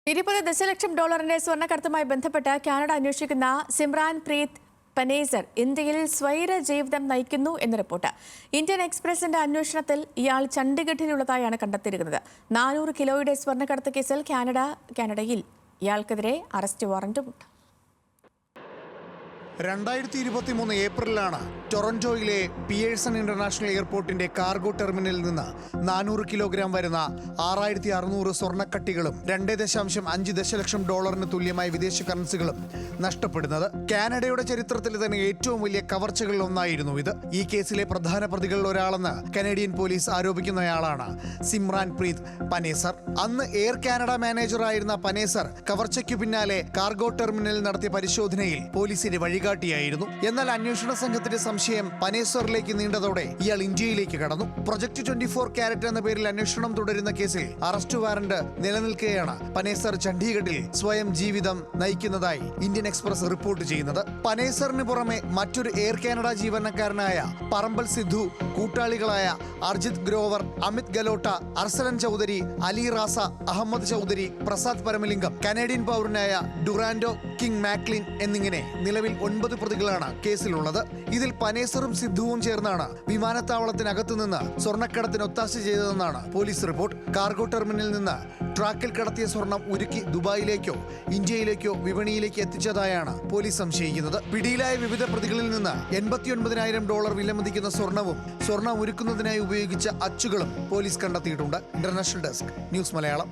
$20 ദശലക്ഷം സ്വർണ്ണക്കടത്തുമായി ബന്ധപ്പെട്ട് കാനഡ അന്വേഷിക്കുന്ന സിമ്രാൻ പ്രീത് പനേസർ ഇന്ത്യയിൽ സ്വൈര ജീവിതം നയിക്കുന്നു എന്ന റിപ്പോർട്ട്. ഇന്ത്യൻ എക്സ്പ്രസിന്റെ അന്വേഷണത്തിൽ ഇയാൾ ചണ്ഡീഗഡിലുള്ളതായാണ് കണ്ടെത്തിയിരിക്കുന്നത്. 400 കിലോയുടെ സ്വർണ്ണക്കടത്ത് കേസിൽ കാനഡയിൽ ഇയാൾക്കെതിരെ അറസ്റ്റ് വാറന്റുമുണ്ട്. 2023 ഏപ്രിലാണ് ടൊറന്റോയിലെ പിയേഴ്സൺ ഇന്റർനാഷണൽ എയർപോർട്ടിന്റെ കാർഗോ ടെർമിനലിൽ നിന്ന് 400 കിലോഗ്രാം വരുന്ന 6600 സ്വർണ്ണക്കട്ടികളും $2.5 ദശലക്ഷം തുല്യമായ വിദേശ കറൻസികളും നഷ്ടപ്പെടുന്നത്. കാനഡയുടെ ചരിത്രത്തിൽ തന്നെ ഏറ്റവും വലിയ കവർച്ചകളിൽ ഒന്നായിരുന്നു ഇത്. ഈ കേസിലെ പ്രധാന പ്രതികളിൽ ഒരാളെന്ന് കനേഡിയൻ പോലീസ് ആരോപിക്കുന്നയാളാണ് സിമ്രാൻ പ്രീത് പനേസർ. അന്ന് എയർ കാനഡ മാനേജറായിരുന്ന പനേസർ കവർച്ചയ്ക്കു പിന്നാലെ കാർഗോ ടെർമിനലിൽ നടത്തിയ പരിശോധനയിൽ പോലീസിന്റെ വഴികാട്ടിയായിരുന്നു. എന്നാൽ അന്വേഷണ സംഘത്തിന്റെ സംശയം പനേസറിലേക്ക് നീണ്ടതോടെ ഇയാൾ ഇന്ത്യയിലേക്ക് കടന്നു. പ്രൊജക്ട് 24 കാരറ്റ് എന്ന പേരിൽ അന്വേഷണം തുടരുന്ന കേസിൽ അറസ്റ്റ് വാറന്റ് നിലനിൽക്കെയാണ് പനേസർ ചണ്ഡീഗഡിൽ സ്വയം ജീവിതം നയിക്കുന്നതായി ഇന്ത്യൻ എക്സ്പ്രസ് റിപ്പോർട്ട് ചെയ്യുന്നത്. പനേസറിന് പുറമെ മറ്റൊരു എയർ കാനഡ ജീവനക്കാരനായ പറമ്പൽ സിദ്ധു, കൂട്ടാളികളായ അർജിത് ഗ്രോവർ, അമിത് ഗലോട്ട, അർസലൻ ചൗധരി, അലി റാസ, അഹമ്മദ് ചൗധരി, പ്രസാദ് പരമലിംഗം, കനേഡിയൻ പൗരനായ ഡുറാൻഡോ കിങ് മാക്ലിൻ എന്നിങ്ങനെ നിലവിൽ 9 പ്രതികളാണ് കേസിലുള്ളത്. ഇതിൽ പനേസറും സിദ്ധുവും ചേർന്നാണ് വിമാനത്താവളത്തിനകത്തു നിന്ന് സ്വർണ്ണക്കടത്തിന് ഒത്താശ ചെയ്തതെന്നാണ് പോലീസ് റിപ്പോർട്ട്. കാർഗോ ടെർമിനലിൽ നിന്ന് ട്രാക്കിൽ കടത്തിയ സ്വർണം ഉരുക്കി ദുബായിലേക്കോ ഇന്ത്യയിലേക്കോ വിപണിയിലേക്ക് എത്തിച്ചതായാണ് പോലീസ് സംശയിക്കുന്നത്. പിടിയിലായ വിവിധ പ്രതികളിൽ നിന്ന് $89,000 വിലമതിക്കുന്ന സ്വർണം ഉരുക്കുന്നതിനായി ഉപയോഗിച്ച അച്ചുകളും പോലീസ് കണ്ടെത്തിയിട്ടുണ്ട്. International desk, news Malayalam.